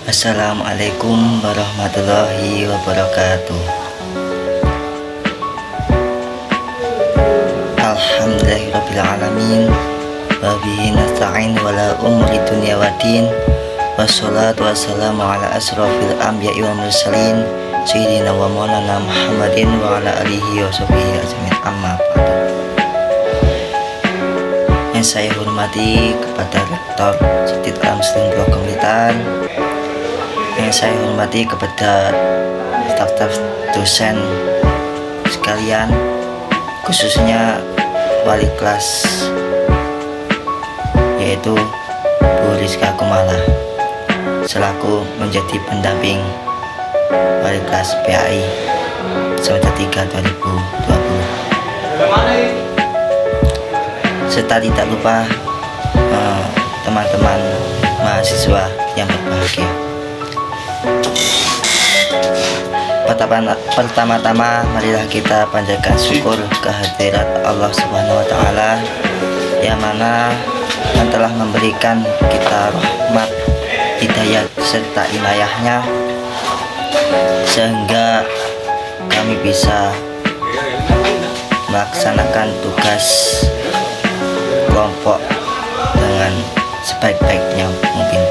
Assalamualaikum warahmatullahi wabarakatuh. Alhamdulillahirrabbilalamin. Wabihi nasta'in wala umri dunya waddin. Wassalatu wassalamu ala asrofil anbiya'i wal mursalin Sayyidina wa maulana Muhammadin wa ala alihi wa sahbihi ajmain, amma ba'du. Yang saya hormati kepada Rektor Citi Muslim Blok Blitar, yang saya hormati kepada staf-staf dosen sekalian, khususnya wali kelas yaitu Bu Rizka Kumala selaku menjadi pendamping wali kelas PAI semester 3 2020, serta tidak lupa teman-teman mahasiswa yang berbahagia. Pertama-tama marilah kita panjatkan syukur kehadirat Allah Subhanahu wa Ta'ala yang mana yang telah memberikan kita rahmat, hidayah serta inayahnya sehingga kami bisa melaksanakan tugas kelompok dengan sebaik-baiknya mungkin.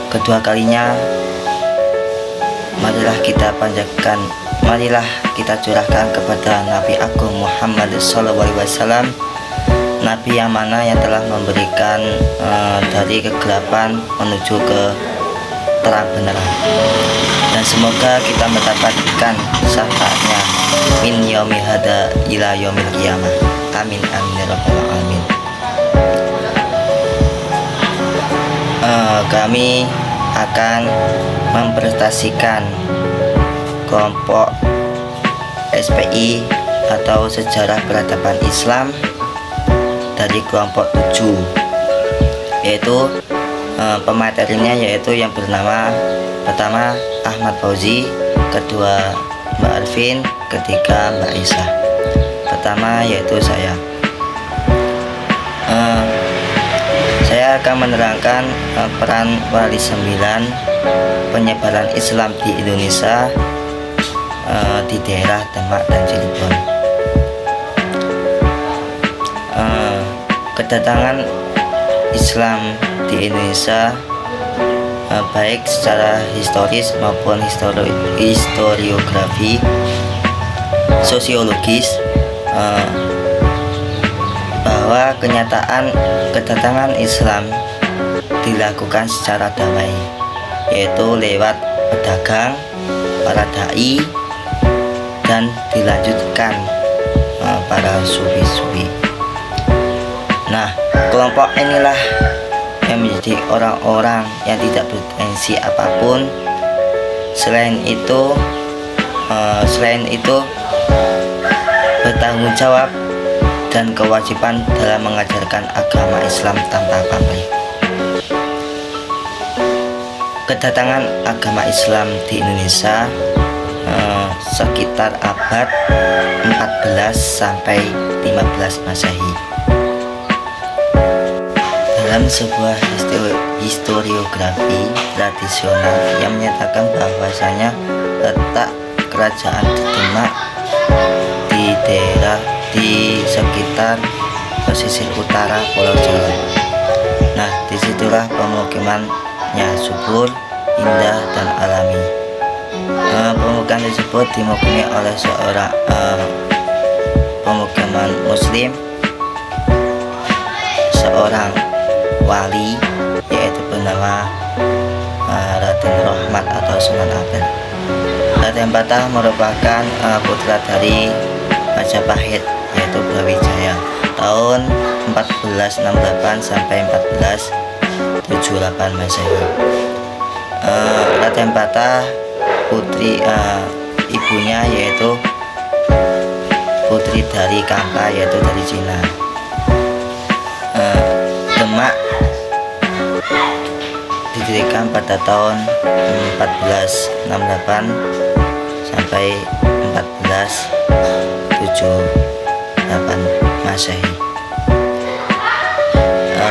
Kedua kalinya marilah kita curahkan kepada Nabi Agung Muhammad SAW, Nabi yang mana yang telah memberikan dari kegelapan menuju ke terang benerang, dan semoga kita mendapatkan syafaatnya min yaumi hada ila yaumil qiyamah. Amin amin ya rabbal alamin. Kami akan mempresentasikan kelompok SPI atau Sejarah Peradaban Islam dari kelompok 7, yaitu pematerinya yaitu yang bernama pertama Ahmad Fauzi, kedua Mbak Arvin, ketiga Mbak Aisyah. Pertama yaitu saya akan menerangkan peran Wali 9 penyebaran Islam di Indonesia di daerah Demak dan Cirebon. Kedatangan Islam di Indonesia baik secara historis maupun historiografi, sosiologis, bahwa kenyataan kedatangan Islam dilakukan secara damai, yaitu lewat pedagang, para dai, dan dilanjutkan para sufi-sufi. Nah, kelompok inilah yang menjadi orang-orang yang tidak bertensi apapun. Selain itu bertanggung jawab dan kewajiban dalam mengajarkan agama Islam tanpa pamrih. Kedatangan agama Islam di Indonesia sekitar abad 14 sampai 15 Masehi. Dalam sebuah historiografi tradisional yang menyatakan bahwasanya letak kerajaan di Demak di sekitar pesisir utara Pulau Jawa. Nah, disitulah pemukimannya subur, indah, dan alami. Pemukiman tersebut dimukimi oleh seorang pemukiman Muslim, seorang wali yaitu bernama Raden Rohmat atau Sunan Ampel. Raden Patah merupakan putra dari Majapahit yaitu Brawijaya tahun 1468 sampai 1478 Masehi. Raden Patah putri ibunya yaitu putri dari Kampa yaitu dari Cina. Demak didirikan pada tahun 1468 sampai 1478 Masehi.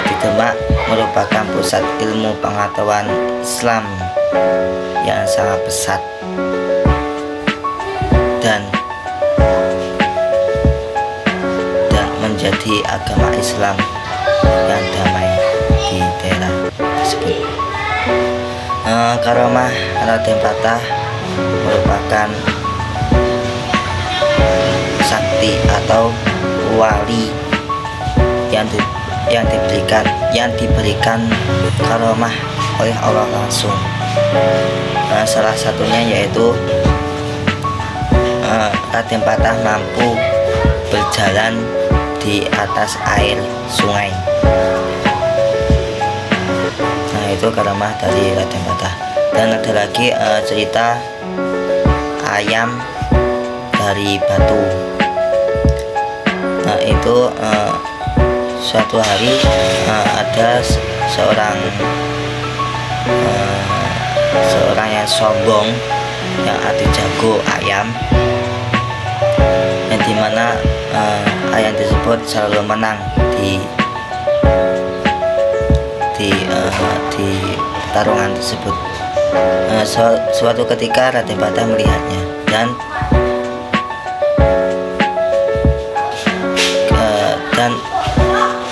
Di Demak merupakan pusat ilmu pengetahuan Islam yang sangat pesat dan menjadi agama Islam yang damai di daerah tersebut. Karomah Raden Patah merupakan sakti atau wali yang diberikan karomah oleh Allah langsung. Salah satunya yaitu Raden Patah mampu berjalan di atas air sungai. Nah, itu karomah dari Raden Patah. Dan ada lagi cerita ayam dari batu. Nah, itu suatu hari ada seorang yang sombong yang adu jago ayam, yang dimana ayam tersebut selalu menang di pertarungan tersebut. Suatu ketika Raden Patah melihatnya dan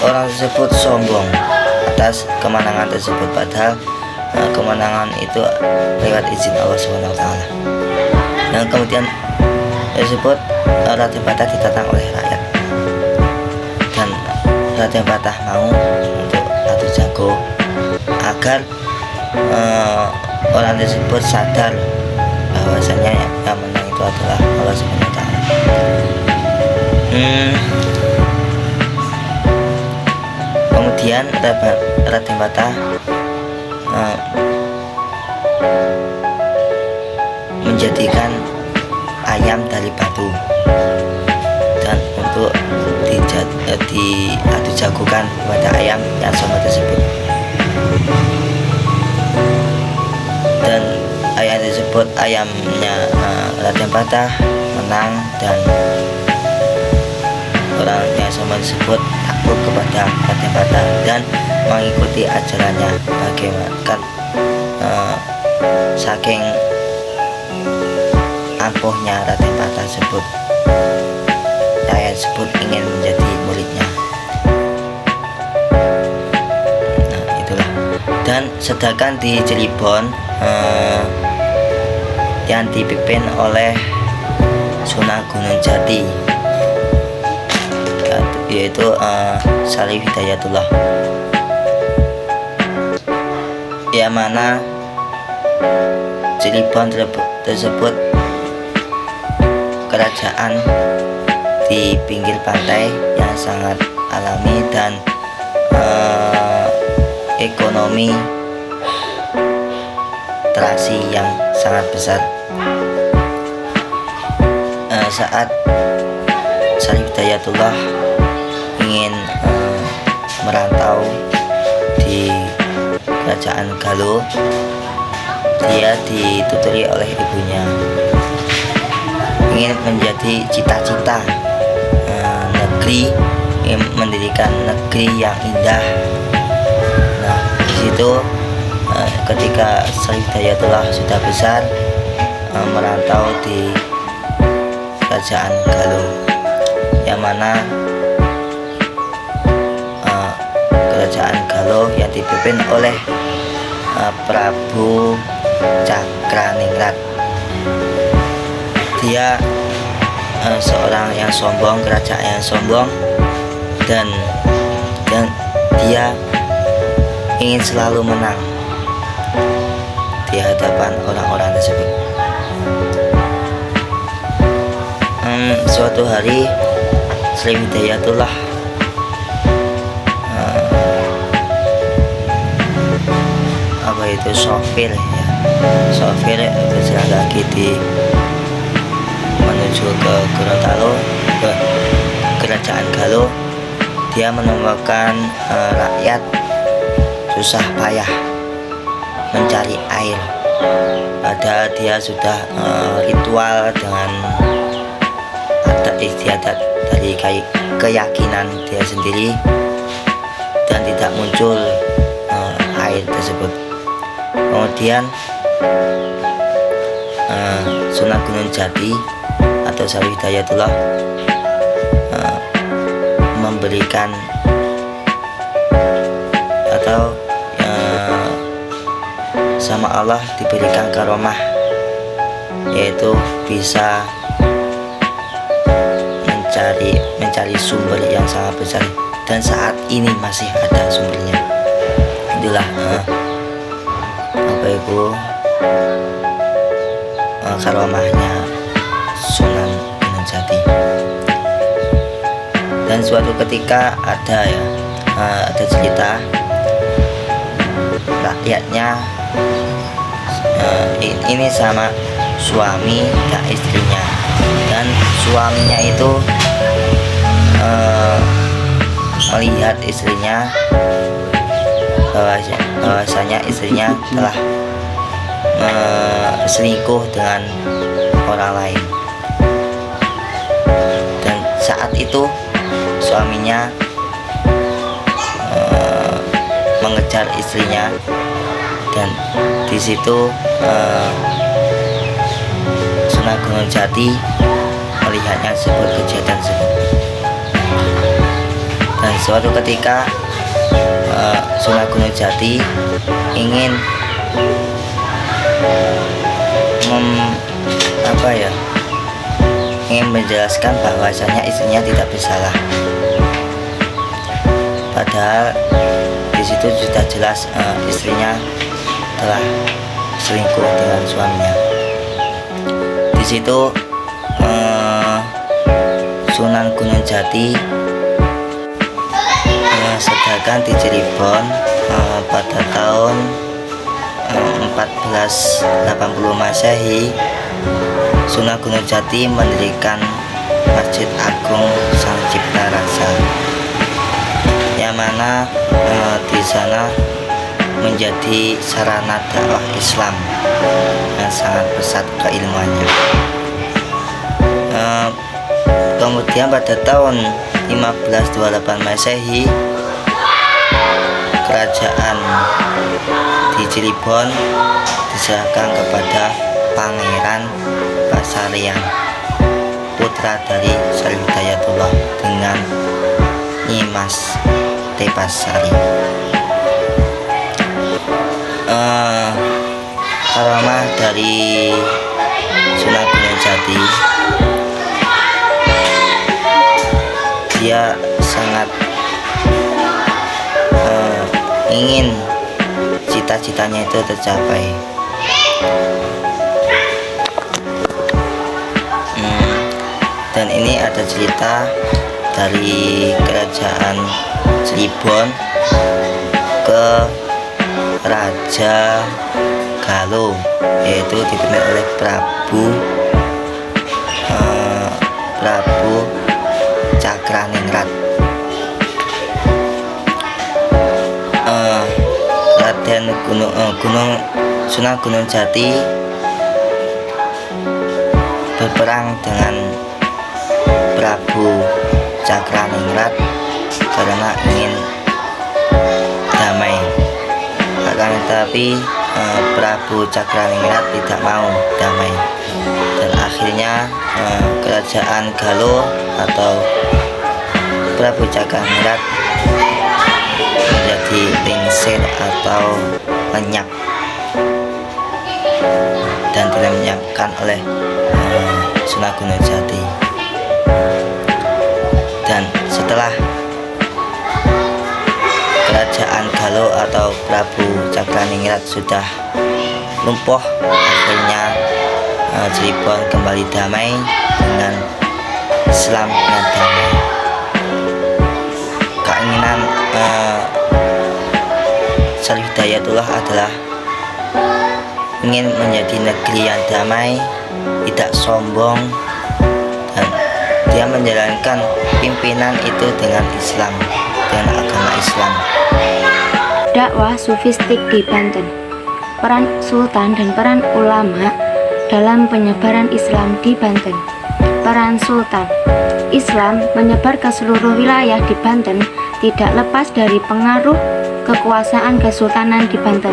orang tersebut sombong atas kemenangan tersebut, padahal kemenangan itu lewat izin Allah SWT. Dan kemudian tersebut Raden Patah ditantang oleh rakyat, dan Raden Patah mau untuk adu jago agar orang tersebut sadar bahwasanya yang menang itu adalah Allah SWT. Kemudian Raden Patah menjadikan ayam dari batu dan untuk diadu jagokan kepada ayam yang sombong tersebut. Dan ayam tersebut, ayamnya Raden Patah menang, dan orang yang sombong tersebut takut kepada Raden Patah dan mengikuti ajarannya. Bagaimana saking ampuhnya Raden Patah tersebut, ayam tersebut ingin menjadi muridnya. Nah, itulah. Dan sedangkan di Cirebon yang dipimpin oleh Sunan Gunung Jati, yaitu Syarif Hidayatullah, yang mana Cirebon tersebut kerajaan di pinggir pantai yang sangat alami dan ekonomi terasi yang sangat besar. Saat Syarif Hidayatullah ingin merantau di kerajaan Galuh, dia dituturi oleh ibunya, ingin menjadi cita-cita negeri, ingin mendirikan negeri yang indah. Nah, di situ ketika Syarif Hidayatullah sudah besar, merantau di kerajaan Galuh, yang mana kerajaan Galuh yang dipimpin oleh Prabu Cakraningrat. Dia seorang yang sombong, kerajaan yang sombong, dan dia ingin selalu menang di hadapan orang-orang tersebut. Suatu hari Syarif Hidayatullah sopir berjalan kaki menuju ke Gorontalo, ke kerajaan Galuh. Dia menemukan rakyat susah payah mencari air, padahal dia sudah ritual dengan adat istiadat dari keyakinan dia sendiri, dan tidak muncul Kemudian Sunan Gunung Jati atau Syarif Hidayatullah memberikan atau sama Allah diberikan karomah, yaitu bisa mencari sumber yang sangat besar, dan saat ini masih ada sumbernya. Itulah apa itu karomahnya Sunan Gunung Jati. Dan suatu ketika ada cerita rakyatnya ini sama suami dan istrinya, dan suaminya itu melihat istrinya bahwasanya istrinya telah selingkuh dengan orang lain. Dan saat itu suaminya mengejar istrinya, dan di situ Sunan Gunung Jati melihatnya sebuah kejadian tersebut. Dan suatu ketika Sunan Gunung Jati ingin ingin menjelaskan bahwasanya istrinya tidak bersalah, padahal di situ sudah jelas istrinya telah selingkuh dengan suaminya. Di situ Sunan Gunung Jati sedangkan di Cirebon pada tahun 1480 Masehi, Sunan Gunung Jati mendirikan Masjid Agung Sang Cipta Rasa, yang mana di sana menjadi sarana dakwah Islam yang sangat pesat keilmuannya. Kemudian pada tahun 1528 Masehi, kerajaan di Cirebon diserahkan kepada Pangeran Pasarian, putra dari Syarif Hidayatullah dengan Nyimas Tepasari. Karomah dari Sunan Gunung Jati, dia sangat ingin cita-citanya itu tercapai. Dan ini ada cerita dari kerajaan Cirebon ke Raja Galuh, yaitu dipimpin oleh Prabu Cakraningrat. Raden Sunan Gunung Jati berperang dengan Prabu Cakraningrat karena ingin damai. Akan tetapi Prabu Cakraningrat tidak mau damai, dan akhirnya kerajaan Galuh atau Prabu Cakraningrat menjadi lingsir atau lenyap dan dilenyapkan oleh Sunan Gunung Jati. Dan setelah kerajaan Galuh atau Prabu Cakraningrat sudah lumpuh, akhirnya Cirebon kembali damai dengan Islam yang damai. Keinginan Syarif Hidayatullah adalah ingin menjadi negeri yang damai, tidak sombong, dan dia menjalankan pimpinan itu dengan Islam, dengan agama Islam. Dakwah sufistik di Banten. Peran Sultan dan peran ulama dalam penyebaran Islam di Banten. Peran Sultan. Islam menyebar ke seluruh wilayah di Banten tidak lepas dari pengaruh kekuasaan Kesultanan di Banten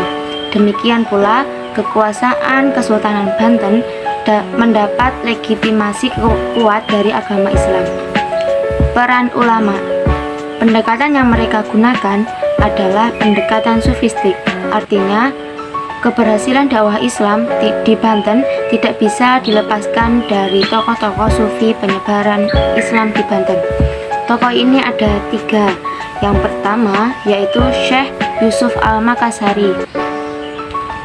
Demikian pula kekuasaan Kesultanan Banten mendapat legitimasi kuat dari agama Islam. Peran ulama. Pendekatan yang mereka gunakan adalah pendekatan sufistik. Artinya, keberhasilan dakwah Islam di Banten tidak bisa dilepaskan dari tokoh-tokoh sufi penyebaran Islam di Banten. Tokoh ini ada 3. Yang pertama yaitu Syekh Yusuf Al-Makassari.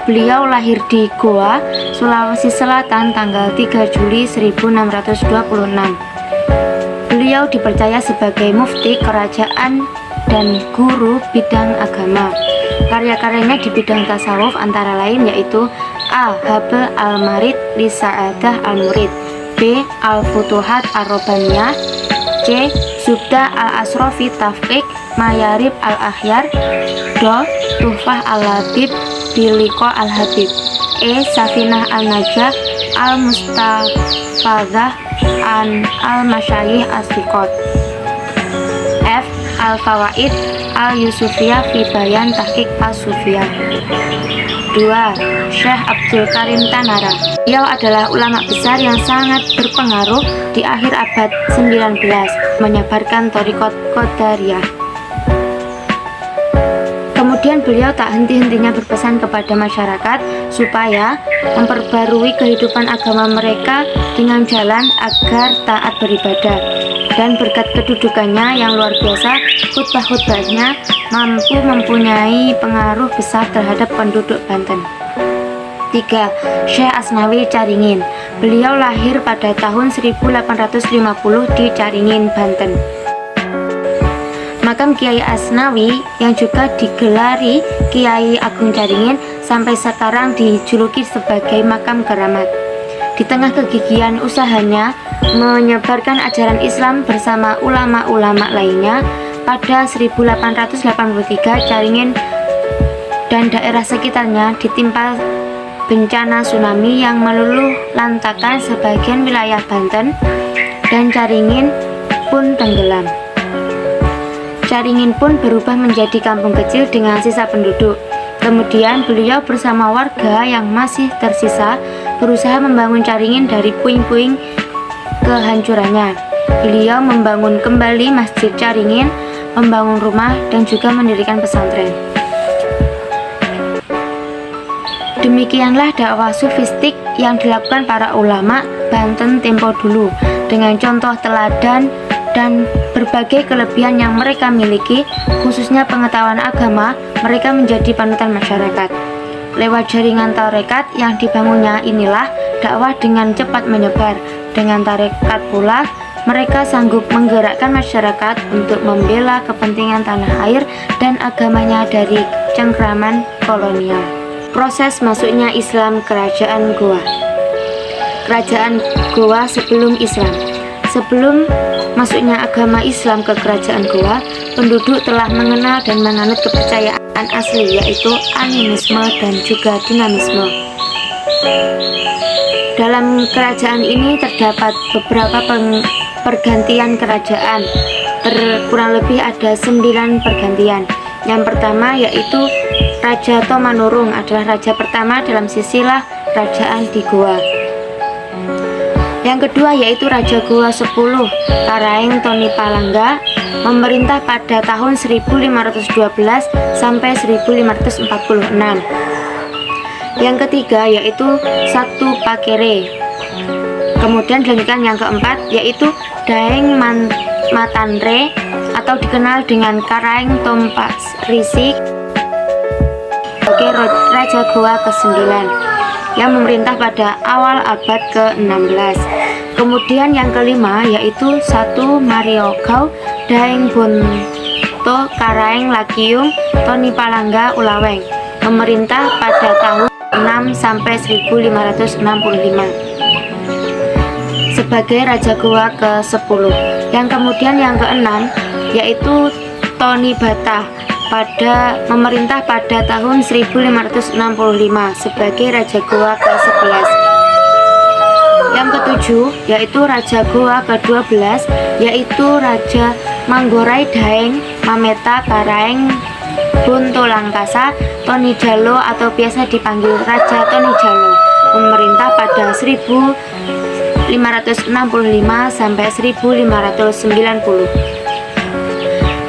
Beliau lahir di Goa, Sulawesi Selatan tanggal 3 Juli 1626. Beliau dipercaya sebagai mufti kerajaan dan guru bidang agama. Karya-karyanya di bidang tasawuf antara lain yaitu A. Habl al-Marid li Sa'adah al-Murid, B. Al-Futuhat ar-Robbaniyah, C. Zubda al-Asrofi Tafqiq Mayarib al-Akhyar, Do. Tuhfah al-Labib Biliko al-Habib, E. Safinah al-Najah al-Mustafadah an al-Masyayih as-Siqot, F. Al-Fawaid al-Yusufiyah fi Bayan Tahqiq as-Sufiyah. 2. Syekh Abdul Karim Tanara. Beliau adalah ulama besar yang sangat berpengaruh di akhir abad 19, menyebarkan thariqat Qadariyah. Kemudian beliau tak henti-hentinya berpesan kepada masyarakat supaya memperbarui kehidupan agama mereka dengan jalan agar taat beribadah. Dan berkat kedudukannya yang luar biasa, khutbah-khutbahnya mampu mempunyai pengaruh besar terhadap penduduk Banten. 3. Syekh Asnawi Caringin. Beliau lahir pada tahun 1850 di Caringin, Banten. Makam Kiai Asnawi yang juga digelari Kiai Agung Caringin sampai sekarang dijuluki sebagai makam keramat. Di tengah kegigihan usahanya menyebarkan ajaran Islam bersama ulama-ulama lainnya, pada 1883 Caringin dan daerah sekitarnya ditimpa bencana tsunami yang meluluh lantakan sebagian wilayah Banten dan Caringin pun tenggelam. Caringin pun berubah menjadi kampung kecil dengan sisa penduduk. Kemudian beliau bersama warga yang masih tersisa berusaha membangun Caringin dari puing-puing kehancurannya. Beliau membangun kembali Masjid Caringin, membangun rumah, dan juga mendirikan pesantren. Demikianlah dakwah sufistik yang dilakukan para ulama Banten tempo dulu. Dengan contoh teladan dan berbagai kelebihan yang mereka miliki, khususnya pengetahuan agama, mereka menjadi panutan masyarakat. Lewat jaringan tarekat yang dibangunnya inilah dakwah dengan cepat menyebar. Dengan tarekat pula, mereka sanggup menggerakkan masyarakat untuk membela kepentingan tanah air dan agamanya dari cengkraman kolonial. Proses masuknya Islam Kerajaan Goa. Kerajaan Goa sebelum Islam. Sebelum masuknya agama Islam ke Kerajaan Goa, penduduk telah mengenal dan menganut kepercayaan asli, yaitu animisme dan juga dinamisme. Dalam kerajaan ini terdapat beberapa pergantian kerajaan, kurang lebih ada 9 pergantian. Yang pertama yaitu Raja Tomanurung adalah raja pertama dalam silsilah kerajaan di Goa. Yang kedua yaitu Raja Goa 10, Karaeng Toni Palangga, memerintah pada tahun 1512 sampai 1546. Yang ketiga yaitu Satu Pakere. Kemudian dilanjutkan yang keempat yaitu Daeng Matanre atau dikenal dengan Karaeng Tompas Risik sebagai Raja Goa ke-9 yang memerintah pada awal abad ke-16. Kemudian yang kelima yaitu Satu Mariogau Daeng Bonto Karaeng Lakiung Toni Palangga Ulaweng, memerintah pada tahun 6 sampai 1565 sebagai Raja Goa ke-10. Yang kemudian yang keenam yaitu Toni Bata memerintah pada tahun 1565 sebagai Raja Goa ke-11. Yang ketujuh yaitu Raja Goa ke-12 yaitu Raja Manggorai Daeng Mameta Karaeng Bontolangkasa Tonijalo atau biasa dipanggil Raja Tonijalo, memerintah pada 1565 sampai 1590.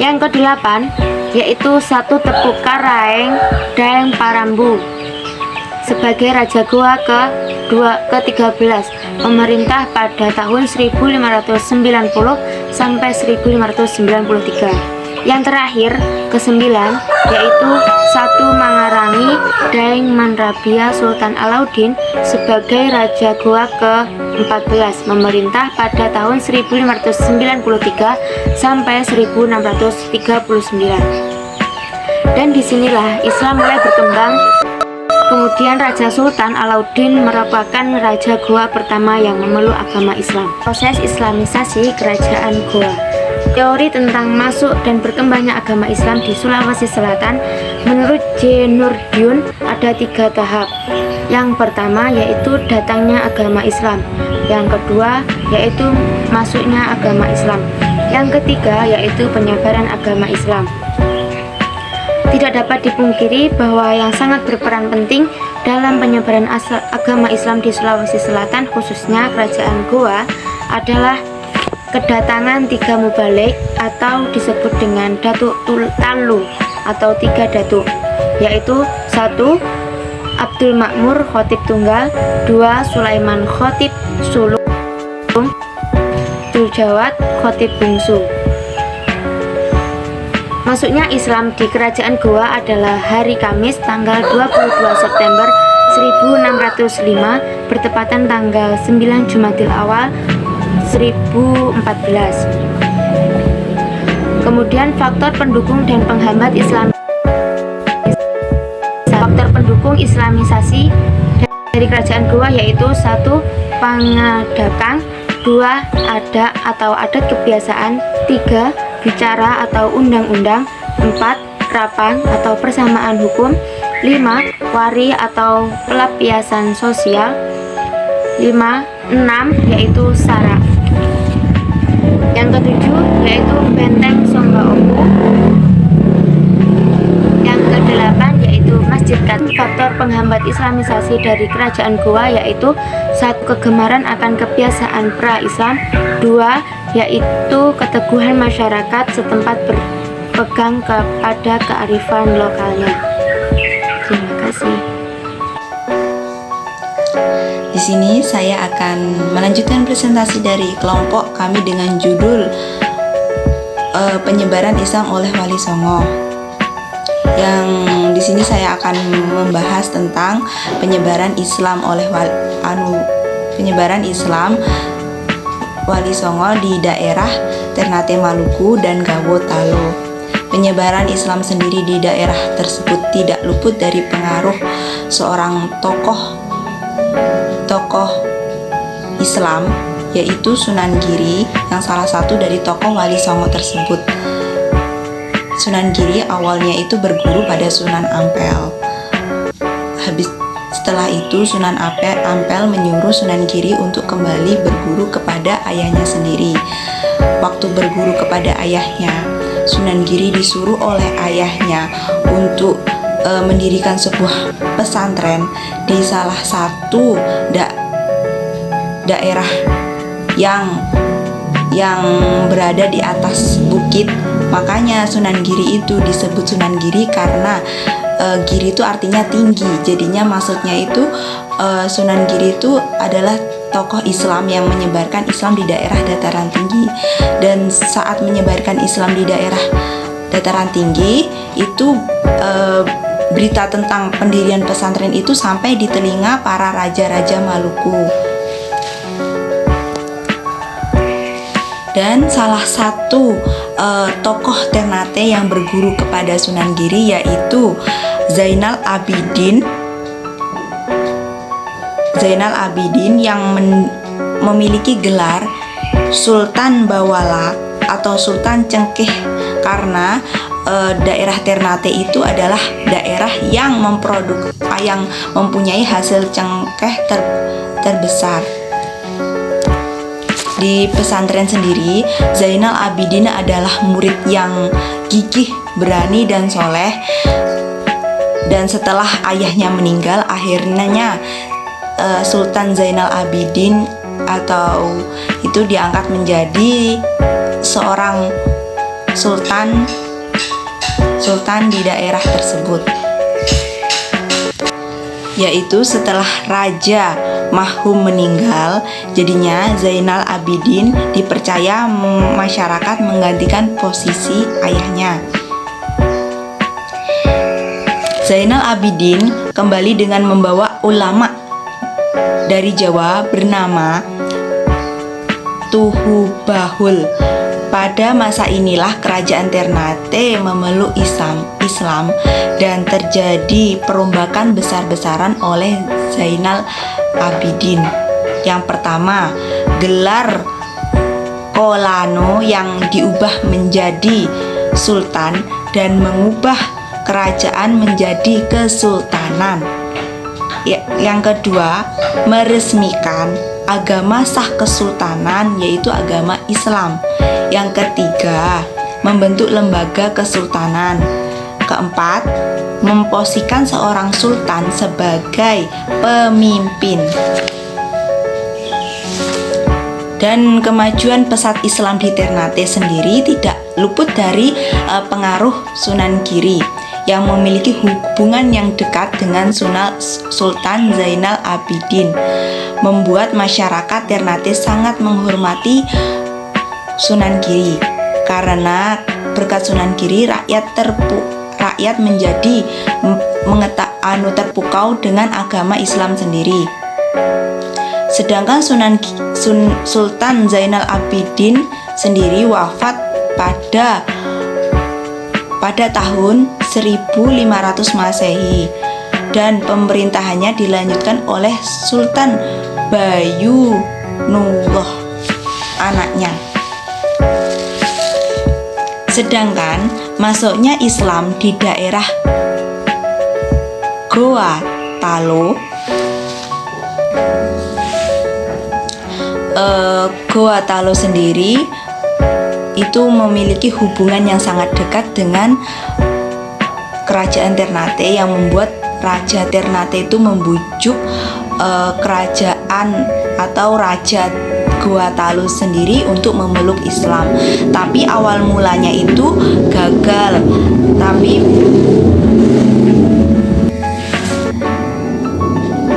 Yang ke-8 yaitu Satu Tepuk Karaeng Daeng Parambu sebagai Raja Goa ke-13, memerintah pada tahun 1590 sampai 1593. Yang terakhir ke-9 yaitu Satu Mangarangi Daeng Manrabia Sultan Alauddin sebagai Raja Goa ke-14, memerintah pada tahun 1593 sampai 1639. Dan disinilah Islam mulai berkembang. Kemudian Raja Sultan Alauddin merupakan Raja Goa pertama yang memeluk agama Islam. Proses Islamisasi Kerajaan Goa. Teori tentang masuk dan berkembangnya agama Islam di Sulawesi Selatan menurut J. Nurdiun ada 3 tahap. Yang pertama yaitu datangnya agama Islam. Yang kedua yaitu masuknya agama Islam. Yang ketiga yaitu penyebaran agama Islam. Tidak dapat dipungkiri bahwa yang sangat berperan penting dalam penyebaran agama Islam di Sulawesi Selatan, khususnya Kerajaan Goa, adalah kedatangan 3 mubalik atau disebut dengan Datuk Talu atau 3 datuk, yaitu 1. Abdul Makmur Khotib Tunggal, 2. Sulaiman Khotib Sulung, Jawad Khotib Bungsu. Masuknya Islam di Kerajaan Goa adalah hari Kamis tanggal 22 September 1605 bertepatan tanggal 9 Jumadil Awal 1014. Kemudian faktor pendukung dan penghambat Islam. Faktor pendukung Islamisasi dari Kerajaan Goa yaitu 1. Pangadakang, 2. Adat atau adat kebiasaan, 3. Bicara atau undang-undang, 4. Rapang atau persamaan hukum, 5. Wari atau pelampiasan sosial, 6. Yaitu sara. Yang ke-7 yaitu benteng Sombaombo. Yang ke-8 yaitu Masjid Kat. Faktor penghambat Islamisasi dari Kerajaan Goa yaitu 1. Kegemaran akan kebiasaan pra-Islam, 2. yaitu keteguhan masyarakat setempat berpegang kepada kearifan lokalnya. Terima kasih. Di sini saya akan melanjutkan presentasi dari kelompok kami dengan judul penyebaran Islam oleh Wali Songo. Yang di sini saya akan membahas tentang penyebaran Islam oleh Wali Songo di daerah Ternate Maluku dan Gawo Talo. Penyebaran Islam sendiri di daerah tersebut tidak luput dari pengaruh seorang tokoh Islam, yaitu Sunan Giri, yang salah satu dari tokoh Wali Songo tersebut. Sunan Giri awalnya itu berguru pada Sunan Ampel. Setelah itu Sunan Ampel menyuruh Sunan Giri untuk kembali berguru kepada ayahnya sendiri. Waktu berguru kepada ayahnya, Sunan Giri disuruh oleh ayahnya untuk mendirikan sebuah pesantren di salah satu daerah yang berada di atas bukit. Makanya Sunan Giri itu disebut Sunan Giri karena Giri itu artinya tinggi. Jadinya maksudnya itu Sunan Giri itu adalah tokoh Islam yang menyebarkan Islam di daerah dataran tinggi. Dan saat menyebarkan Islam di daerah dataran tinggi itu berita tentang pendirian pesantren itu sampai di telinga para raja-raja Maluku. Dan salah satu tokoh Ternate yang berguru kepada Sunan Giri yaitu Zainal Abidin yang memiliki gelar Sultan Bawala atau Sultan Cengkeh, karena daerah Ternate itu adalah daerah yang mempunyai hasil cengkeh terbesar. Di pesantren sendiri, Zainal Abidin adalah murid yang gigih, berani, dan soleh. Dan setelah ayahnya meninggal, akhirnya Sultan Zainal Abidin atau itu diangkat menjadi seorang sultan di daerah tersebut. Yaitu setelah Raja Mahum meninggal, jadinya Zainal Abidin dipercaya masyarakat menggantikan posisi ayahnya. Zainal Abidin kembali dengan membawa ulama dari Jawa bernama Tuhu Bahul. Pada masa inilah kerajaan Ternate memeluk Islam dan terjadi perombakan besar-besaran oleh Zainal Abidin. Yang pertama, gelar Kolano yang diubah menjadi sultan dan mengubah kerajaan menjadi kesultanan. Yang kedua, meresmikan agama sah kesultanan yaitu agama Islam. Yang ketiga, membentuk lembaga kesultanan. Keempat, memposisikan seorang sultan sebagai pemimpin. Dan kemajuan pesat Islam di Ternate sendiri tidak luput dari pengaruh Sunan Giri yang memiliki hubungan yang dekat dengan Sultan Zainal Abidin, membuat masyarakat Ternate sangat menghormati Sunan Giri. Karena berkat Sunan Giri rakyat menjadi terpukau dengan agama Islam sendiri. Sedangkan Sultan Zainal Abidin sendiri wafat pada tahun 1500 Masehi dan pemerintahannya dilanjutkan oleh Sultan Bayunullah, anaknya. Sedangkan masuknya Islam di daerah Goa Talo, Goa Talo sendiri itu memiliki hubungan yang sangat dekat dengan kerajaan Ternate yang membuat Raja Ternate itu membujuk kerajaan atau Raja Goa Talo sendiri untuk memeluk Islam. Tapi awal mulanya itu gagal. Tapi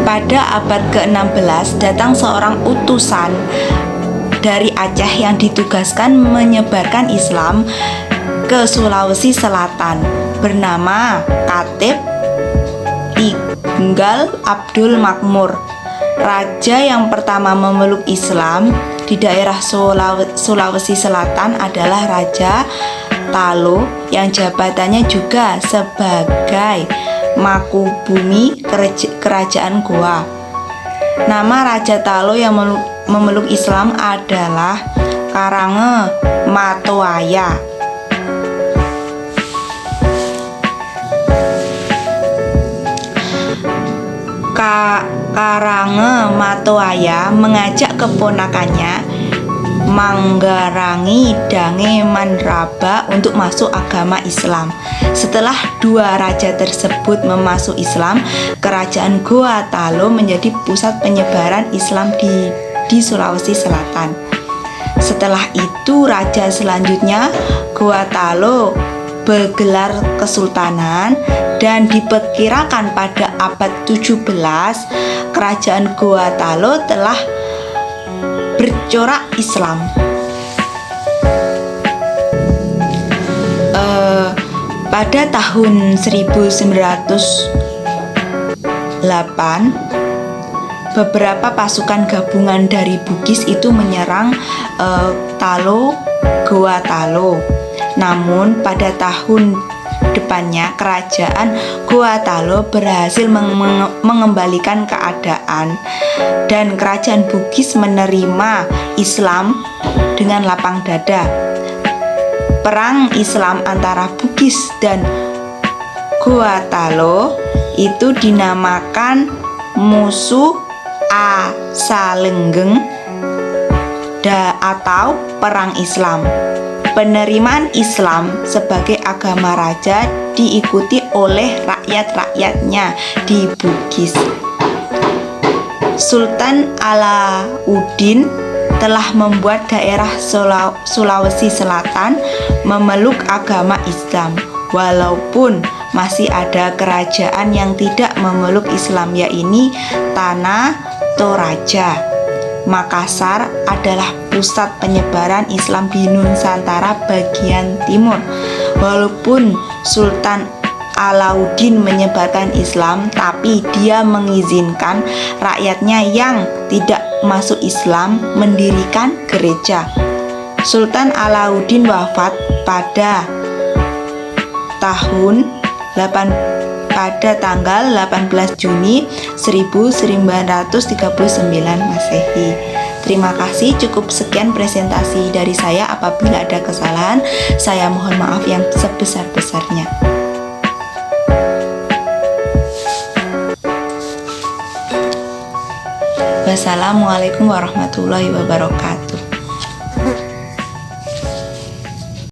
pada abad ke-16 datang seorang utusan dari Aceh yang ditugaskan menyebarkan Islam ke Sulawesi Selatan, bernama Khatib Tinggal Abdul Makmur. Raja yang pertama memeluk Islam di daerah Sulawesi Selatan adalah Raja Talo yang jabatannya juga sebagai Makubumi Kerajaan Goa. Nama Raja Talo yang memeluk Islam adalah Karange Matoaya. Karange Matoaya mengajak keponakannya Manggarangi Dange Manraba untuk masuk agama Islam. Setelah dua raja tersebut memasuk Islam, kerajaan Goa Talo menjadi pusat penyebaran Islam di Sulawesi Selatan. Setelah itu raja selanjutnya Goa Talo bergelar kesultanan dan diperkirakan pada abad 17 kerajaan Goa Talo telah bercorak Islam. Pada tahun 1908 beberapa pasukan gabungan dari Bugis itu menyerang Goa Talo. Namun pada tahun depannya kerajaan Goa Talo berhasil mengembalikan keadaan dan kerajaan Bugis menerima Islam dengan lapang dada. Perang Islam antara Bugis dan Goa Talo itu dinamakan Musuh A Salenggeng atau Perang Islam. Penerimaan Islam sebagai agama raja diikuti oleh rakyat-rakyatnya di Bugis. Sultan Alauddin telah membuat daerah Sulawesi Selatan memeluk agama Islam, walaupun masih ada kerajaan yang tidak memeluk Islam, yaitu Tanah Toraja. Makassar adalah pusat penyebaran Islam di Nusantara bagian timur. Walaupun Sultan Alauddin menyebarkan Islam, tapi dia mengizinkan rakyatnya yang tidak masuk Islam mendirikan gereja. Sultan Alauddin wafat pada tanggal 18 Juni 1939 Masehi. Terima kasih, cukup sekian presentasi dari saya. Apabila ada kesalahan, saya mohon maaf yang sebesar-besarnya. Wassalamualaikum warahmatullahi wabarakatuh.